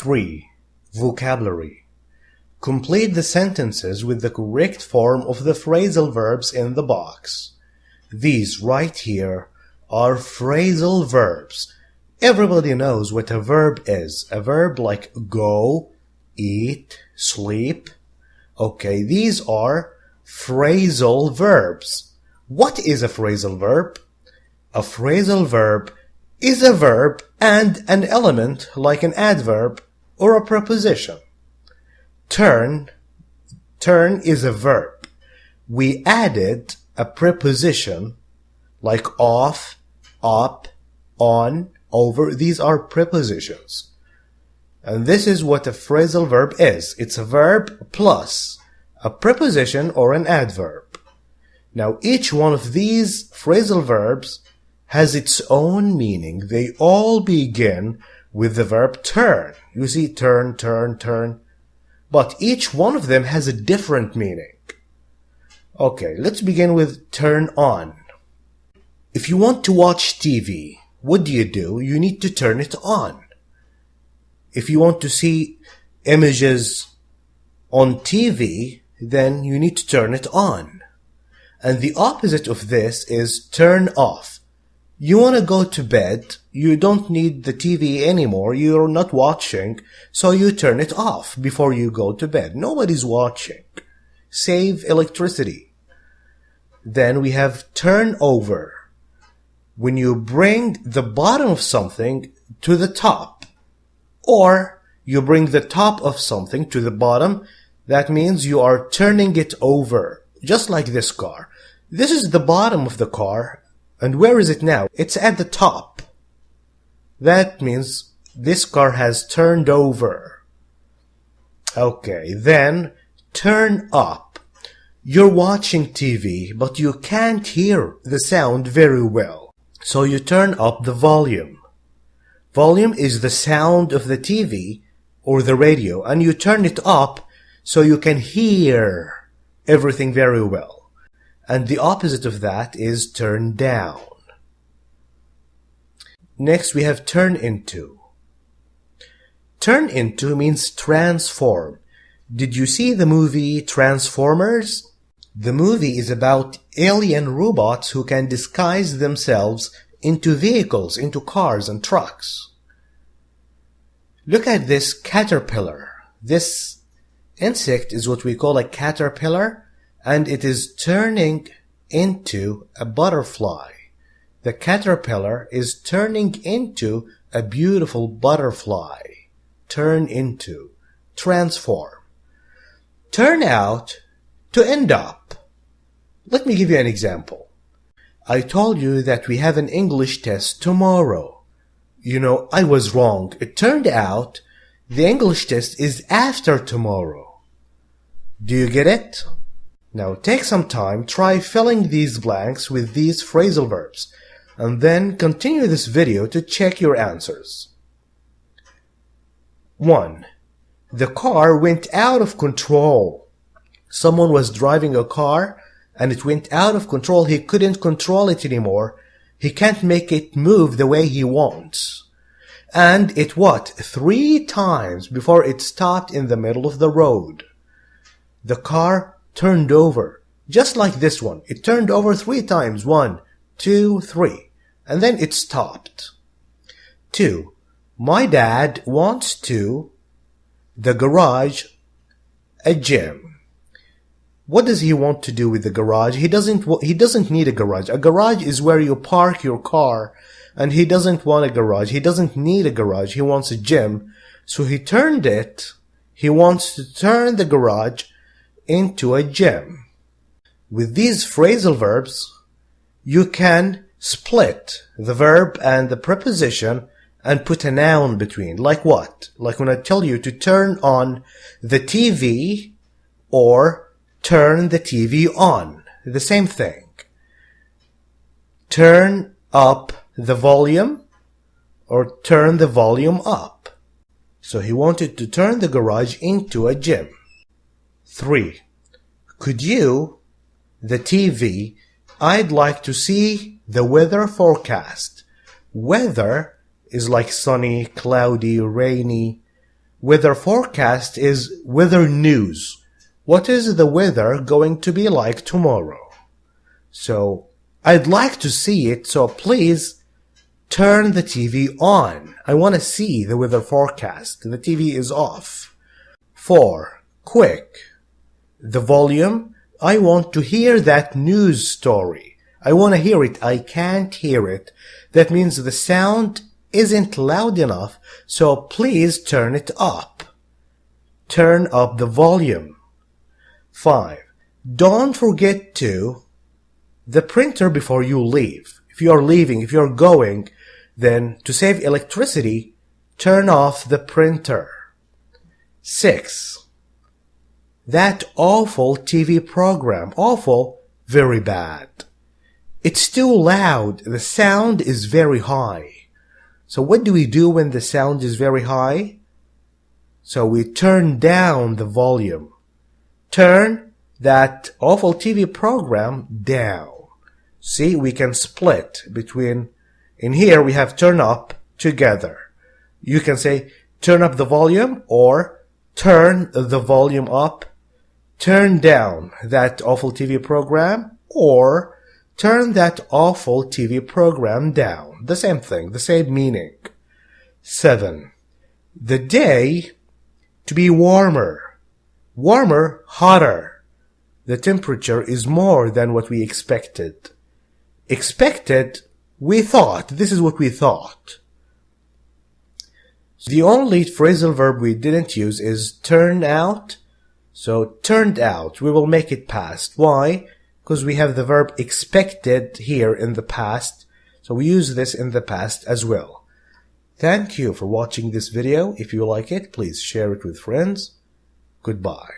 3. Vocabulary. Complete the sentences with the correct form of the phrasal verbs in the box. These right here are phrasal verbs. Everybody knows what a verb is. A verb like go, eat, sleep. Okay, these are phrasal verbs. What is a phrasal verb? A phrasal verb is a verb and an element like an adverb or a preposition. Turn is a verb. We added a preposition like off, up, on, over. These are prepositions. And this is what a phrasal verb is. It's a verb plus a preposition or an adverb. Now, each one of these phrasal verbs has its own meaning. They all begin with the verb turn. You see, turn, turn, turn. But each one of them has a different meaning. Okay, let's begin with turn on. If you want to watch TV, what do? You need to turn it on. If you want to see images on TV, then you need to turn it on. And the opposite of this is turn off. You want to go to bed, you don't need the TV anymore, you're not watching, so you turn it off before you go to bed. Nobody's watching. Save electricity. Then we have turn over. When you bring the bottom of something to the top, or you bring the top of something to the bottom, that means you are turning it over, just like this car. This is the bottom of the car. And where is it now? It's at the top. That means this car has turned over. Okay, then turn up. You're watching TV, but you can't hear the sound very well. So you turn up the volume. Volume is the sound of the TV or the radio, and you turn it up so you can hear everything very well. And the opposite of that is turn down. Next we have turn into. Turn into means transform. Did you see the movie Transformers? The movie is about alien robots who can disguise themselves into vehicles, into cars and trucks. Look at this caterpillar. This insect is what we call a caterpillar, and it is turning into a butterfly. The caterpillar is turning into a beautiful butterfly. Turn into, transform. Turn out, to end up. Let me give you an example. I told you that we have an English test tomorrow. You know, I was wrong. It turned out the English test is after tomorrow. Do you get it? Now take some time, try filling these blanks with these phrasal verbs, and then continue this video to check your answers. 1. The car went out of control. Someone was driving a car and it went out of control. He couldn't control it anymore. He can't make it move the way he wants. And it what? 3 times before it stopped in the middle of the road. The car turned over, just like this one. It turned over 3 times. 1, 2, 3. And then it stopped. 2. My dad wants to the garage a gym. What does he want to do with the garage? He doesn't need a garage. A garage is where you park your car, and he doesn't want a garage. He doesn't need a garage. He wants a gym. So he wants to turn the garage into a gym. With these phrasal verbs, you can split the verb and the preposition and put a noun between. Like what? Like when I tell you to turn on the TV or turn the TV on. The same thing. Turn up the volume or turn the volume up. So he wanted to turn the garage into a gym. 3. Could you, the TV, I'd like to see the weather forecast. Weather is like sunny, cloudy, rainy. Weather forecast is weather news. What is the weather going to be like tomorrow? So, I'd like to see it, so please turn the TV on. I want to see the weather forecast. The TV is off. 4. Quick. The volume. I want to hear that news story. I want to hear it. I can't hear it. That means the sound isn't loud enough, so please turn it up. Turn up the volume. 5. Don't forget to the printer before you leave. If you are leaving, if you're going, then to save electricity, turn off the printer. 6. That awful TV program. Awful, very bad. It's too loud. The sound is very high. So what do we do when the sound is very high? So we turn down the volume. Turn that awful TV program down. See, we can split between, in here we have turn up together. You can say turn up the volume or turn the volume up, turn down that awful TV program, or turn that awful TV program down. The same thing, the same meaning. 7. The day to be warmer. Warmer, hotter. The temperature is more than what we expected. Expected, we thought. This is what we thought. The only phrasal verb we didn't use is turn out. So turned out, we will make it past. Why? Because we have the verb expected here in the past. So we use this in the past as well. Thank you for watching this video. If you like it, please share it with friends. Goodbye.